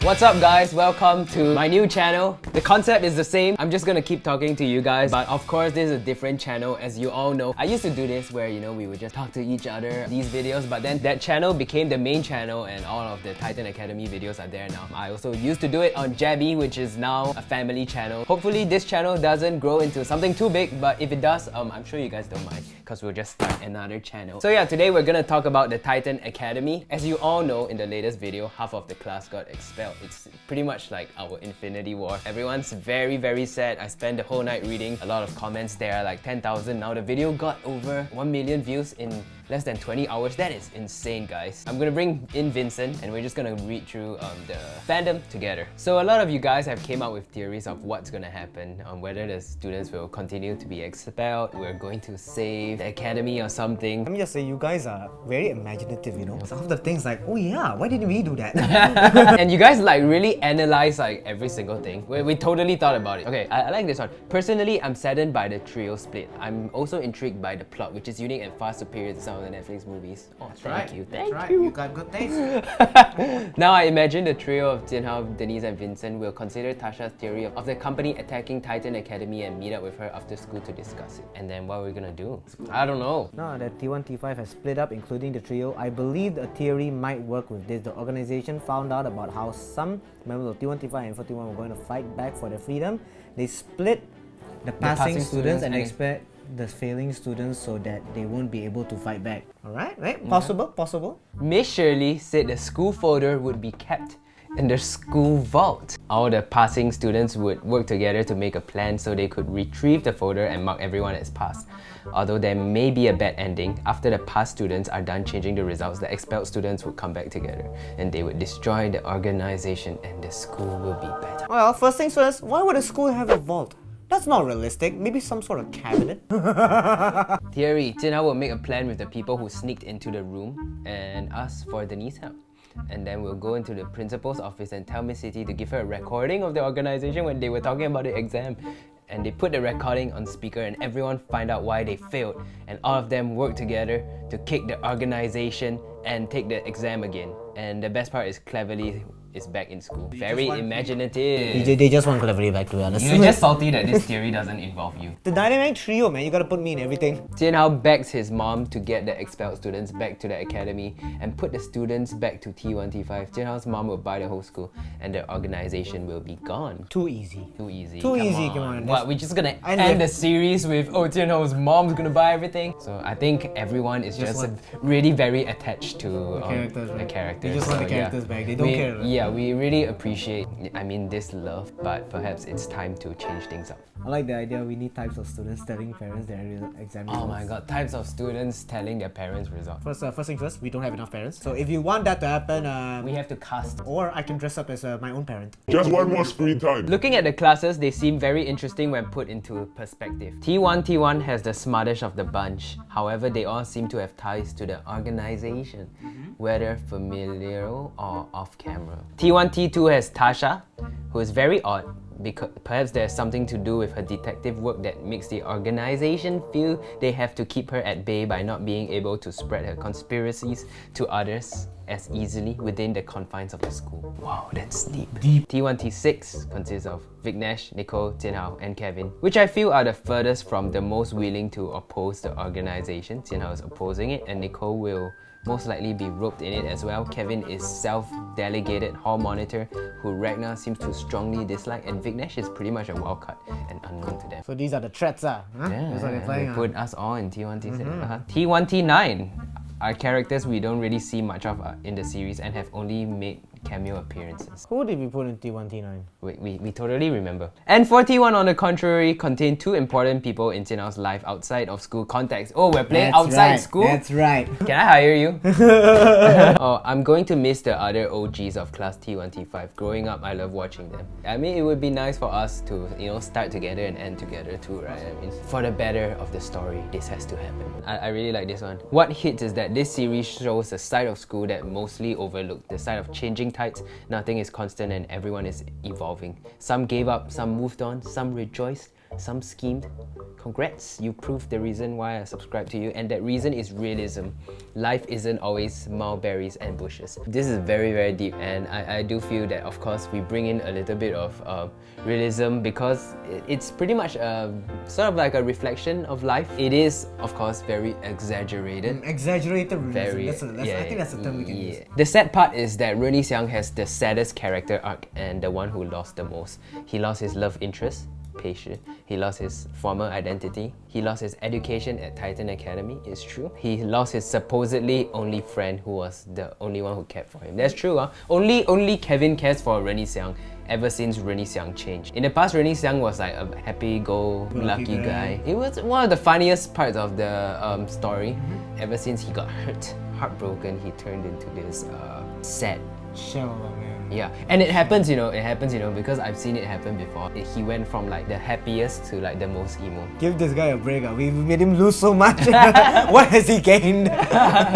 What's up guys? Welcome to my new channel. The concept is the same. I'm just gonna keep talking to you guys, but of course this is a different channel as you all know. I used to do this where we would just talk to each other, these videos, but then that channel became the main channel and all of the Titan Academy videos are there now. I also used to do it on Jabby, which is now a family channel. Hopefully this channel doesn't grow into something too big, but if it does, I'm sure you guys don't mind because we'll just start another channel. So yeah, today we're gonna talk about the Titan Academy. As you all know, in the latest video, half of the class got expelled. It's pretty much like our Infinity War. Everyone's very sad. I spent the whole night reading a lot of comments. There are like 10,000 now. The video got over 1 million views in less than 20 hours. That is insane, guys. I'm gonna bring in Vincent and we're just gonna read through the fandom together. So a lot of you guys have came up with theories of what's gonna happen, whether the students will continue to be expelled, we're going to save the academy or something. Let me just say, you guys are very imaginative, you know? Some of the things like, oh yeah, why didn't we do that? And you guys like really analyze like every single thing. We totally thought about it. Okay, I like this one. Personally, I'm saddened by the trio split. I'm also intrigued by the plot, which is unique and far superior to some of the Netflix movies. Oh, thank you. You got good taste. Now I imagine the trio of Jinhao, Denise and Vincent will consider Tasha's theory of the company attacking Titan Academy and meet up with her after school to discuss it. And then what are we gonna do? I don't know. No, the T1-T5 has split up, including the trio. I believe a theory might work with this. The organization found out about how some members of T1-T5 and 41 were going to fight back for their freedom. They split the passing students and expect the failing students so that they won't be able to fight back. Alright, right? Possible. Miss Shirley said the school folder would be kept in the school vault. All the passing students would work together to make a plan so they could retrieve the folder and mark everyone as passed. Although there may be a bad ending, after the passed students are done changing the results, the expelled students would come back together and they would destroy the organization and the school will be better. Well, first things first, why would a school have a vault? That's not realistic. Maybe some sort of cabinet? Theory, Jinhao will make a plan with the people who sneaked into the room and ask for Denise's help. And then we'll go into the principal's office and tell Miss City to give her a recording of the organization when they were talking about the exam. And they put the recording on speaker and everyone find out why they failed. And all of them work together to kick the organization and take the exam again. And the best part is Cleverly is back in school. Very imaginative. They just want Cleverly back, to be honest. You're just salty that this theory doesn't involve you. The dynamic trio, man. You gotta put me in everything. Jinhao begs his mom to get the expelled students back to the academy and put the students back to T1-T5. Jinhao's mom will buy the whole school and the organization will be gone. Too easy. Come on. What, we're just gonna end the series with, oh, Jinhao's mom's gonna buy everything? So I think everyone is just really very attached to the characters. They just want the characters back. They don't care. Yeah, we really appreciate, this love, but perhaps it's time to change things up. I like the idea we need types of students telling parents their exam results. Oh my god, types of students telling their parents' results. First thing first, we don't have enough parents. So if you want that to happen, we have to cast. Or I can dress up as my own parent. Just one more screen time. Looking at the classes, they seem very interesting when put into perspective. T1 has the smartest of the bunch. However, they all seem to have ties to the organization, whether familial or off-camera. T1T2 has Tasha, who is very odd, because perhaps there's something to do with her detective work that makes the organization feel they have to keep her at bay by not being able to spread her conspiracies to others as easily within the confines of the school. Wow, that's deep. T1T6 consists of Vignesh, Nicole, Jinhao, and Kevin, which I feel are the furthest from the most willing to oppose the organization. Jinhao is opposing it and Nicole will most likely be roped in it as well. Kevin is self-delegated hall monitor who Ragnar seems to strongly dislike, and Vignesh is pretty much a wildcard and unknown to them. So these are the threats, huh? Yeah, that's what they're playing, they put us all in T1T6. T1T9 are characters we don't really see much of in the series and have only made cameo appearances. Who did we put in T1-T9? We totally remember. And 41 on the contrary contain two important people in Jinhao's life outside of school context. Oh, we're playing outside school? That's right. Can I hire you? Oh, I'm going to miss the other OGs of class T1-T5. Growing up, I love watching them. I mean, it would be nice for us to, start together and end together too, right? I mean, for the better of the story, this has to happen. I really like this one. What hits is that this series shows a side of school that mostly overlooked, the side of changing tides. Nothing is constant and everyone is evolving. Some gave up, some moved on, some rejoiced, some schemed. Congrats, you proved the reason why I subscribe to you, and that reason is realism. Life isn't always mulberries and bushes. This is very, very deep, and I do feel that, of course, we bring in a little bit of realism because it's pretty much sort of like a reflection of life. It is, of course, very exaggerated. Exaggerated realism. I think that's a term we can use. The sad part is that Rennie Xiang has the saddest character arc and the one who lost the most. He lost his love interest, Pei Shi. He lost his former identity. He lost his education at Titan Academy, it's true. He lost his supposedly only friend who was the only one who cared for him. That's true, huh? Only Kevin cares for Rennie Xiang ever since Rennie Xiang changed. In the past, Rennie Xiang was like a happy-go-lucky guy. It was one of the funniest parts of the story. Ever since he got hurt, heartbroken, he turned into this sad Shell, man. Yeah, and it happens, because I've seen it happen before. He went from like the happiest to like the most emo. Give this guy a break. We made him lose so much. What has he gained?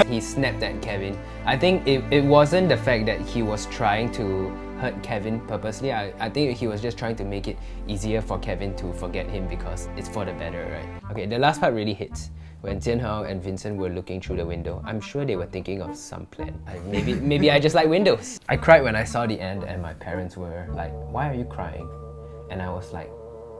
He snapped at Kevin. I think it wasn't the fact that he was trying to hurt Kevin purposely. I think he was just trying to make it easier for Kevin to forget him because it's for the better, right? Okay, the last part really hits. When Jianhao and Vincent were looking through the window, I'm sure they were thinking of some plan. Maybe I just like windows. I cried when I saw the end and my parents were like, why are you crying? And I was like,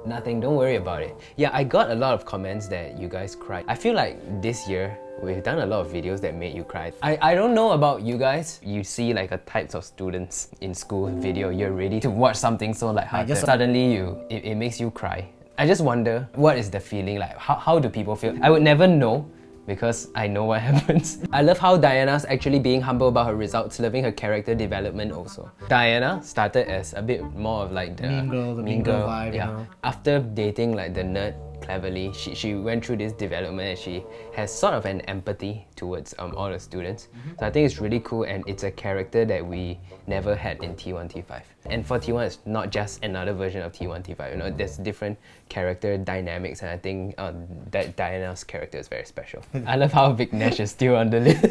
nothing, don't worry about it. Yeah, I got a lot of comments that you guys cried. I feel like this year, we've done a lot of videos that made you cry. I don't know about you guys. You see like a types of students in school video, you're ready to watch something so lighthearted. Suddenly it makes you cry. I just wonder, what is the feeling like? How do people feel? I would never know because I know what happens. I love how Diana's actually being humble about her results, loving her character development also. Diana started as a bit more of like the mean girl vibe, yeah. You know? After dating like the nerd cleverly, she went through this development and she has sort of an empathy towards all the students. So I think it's really cool and it's a character that we never had in T1-T5. And for T1, it's not just another version of T1-T5, you know, there's different character dynamics and I think that Diana's character is very special. I love how Vignesh is still on the list.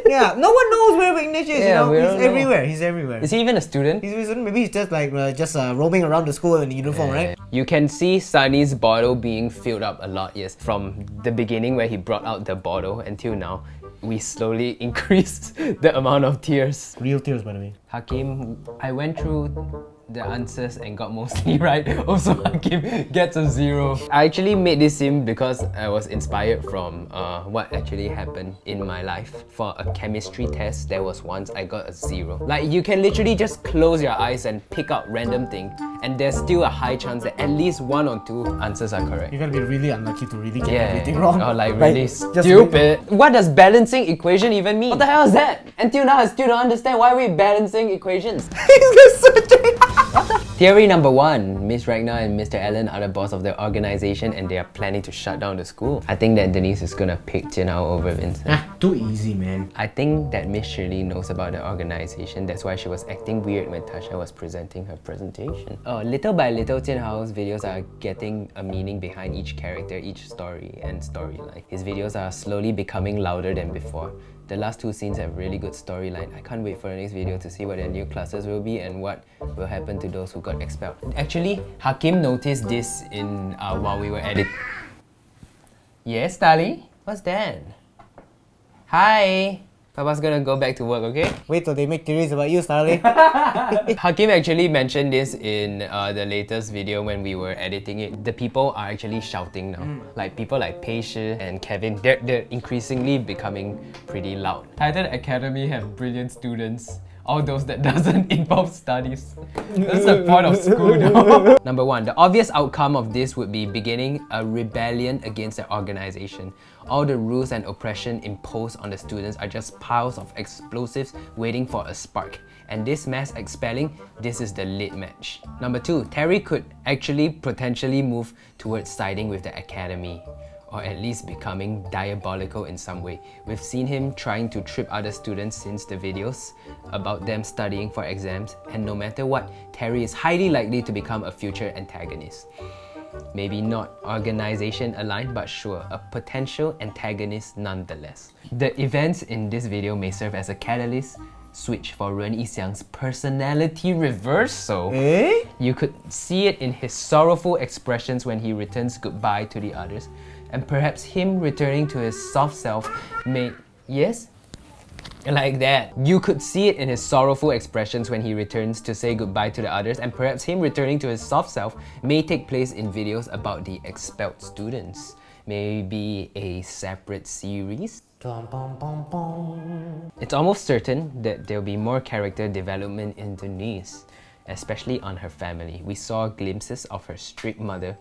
Yeah, no one knows where Vignesh is, yeah, you know, he's everywhere. Is he even a student? He's a student, maybe he's just like roaming around the school in uniform, right? You can see Sunny's bottle being filled up a lot, yes. From the beginning where he brought out the bottle until now, we slowly increased the amount of tears. Real tears, by the way. Hakim, I went through the answers and got mostly right. Also, Hakim gets a 0. I actually made this sim because I was inspired from what actually happened in my life. For a chemistry test, there was once I got a 0. Like, you can literally just close your eyes and pick out random thing, and there's still a high chance that at least 1 or 2 answers are correct. You're gonna be really unlucky to really get everything wrong. Or like really stupid. What does balancing equation even mean? What the hell is that? Until now, I still don't understand why we're balancing equations. He's searching. Theory number 1, Miss Ragnar and Mr. Allen are the boss of the organization and they are planning to shut down the school. I think that Denise is gonna pick Jianhao over Vincent. Too easy, man. I think that Miss Shirley knows about the organization. That's why she was acting weird when Tasha was presenting her presentation. Little by little, Jianhao's videos are getting a meaning behind each character, each story and storyline. His videos are slowly becoming louder than before. The last 2 scenes have really good storyline. I can't wait for the next video to see what their new classes will be and what will happen to those who got expelled. Actually, Hakim noticed this in while we were editing. Yes, Tali? What's that? Hi! Papa's gonna go back to work, okay? Wait till they make theories about you, Starly. Hakim actually mentioned this in the latest video when we were editing it. The people are actually shouting now. Like people like Pei Shi and Kevin, they're increasingly becoming pretty loud. Titan Academy have brilliant students. All those that doesn't involve studies. That's the point of school now. Number 1, the obvious outcome of this would be beginning a rebellion against the organization. All the rules and oppression imposed on the students are just piles of explosives waiting for a spark. And this mass expelling, this is the lit match. Number 2, Terry could actually potentially move towards siding with the academy, or at least becoming diabolical in some way. We've seen him trying to trip other students since the videos about them studying for exams, and no matter what, Terry is highly likely to become a future antagonist. Maybe not organization aligned, but sure, a potential antagonist nonetheless. The events in this video may serve as a catalyst, switch for Ren Yixiang's personality reversal. Eh? You could see it in his sorrowful expressions when he returns goodbye to the others, and perhaps him returning to his soft self may... Yes? Like that. You could see it in his sorrowful expressions when he returns to say goodbye to the others, and perhaps him returning to his soft self may take place in videos about the expelled students. Maybe a separate series? It's almost certain that there'll be more character development in Denise, especially on her family. We saw glimpses of her strict mother,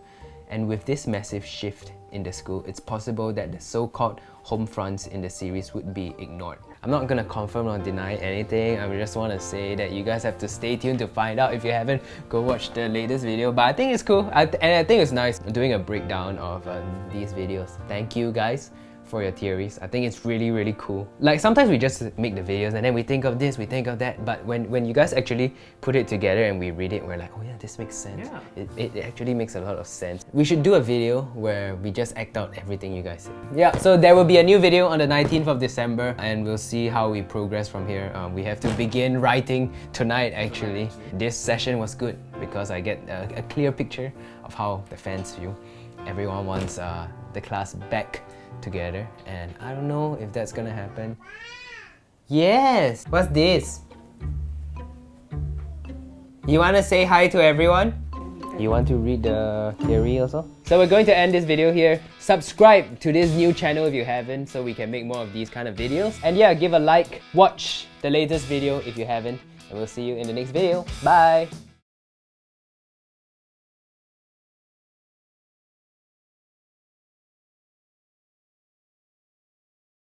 and with this massive shift in the school, it's possible that the so-called home fronts in the series would be ignored. I'm not gonna confirm or deny anything. I just want to say that you guys have to stay tuned to find out. If you haven't, go watch the latest video. But I think it's cool, and I think it's nice doing a breakdown of these videos. Thank you guys for your theories. I think it's really cool. Like sometimes we just make the videos and then we think of this, we think of that, but when you guys actually put it together and we read it, we're like, oh yeah, this makes sense. Yeah. It actually makes a lot of sense. We should do a video where we just act out everything you guys say. Yeah, so there will be a new video on the 19th of December and we'll see how we progress from here. We have to begin writing tonight actually. This session was good because I get a clear picture of how the fans feel. Everyone wants the class back together, and I don't know if that's gonna happen. Yes! What's this? You wanna say hi to everyone? You want to read the theory also? So we're going to end this video here. Subscribe to this new channel if you haven't, so we can make more of these kind of videos. And yeah, give a like, watch the latest video if you haven't, and we'll see you in the next video. Bye!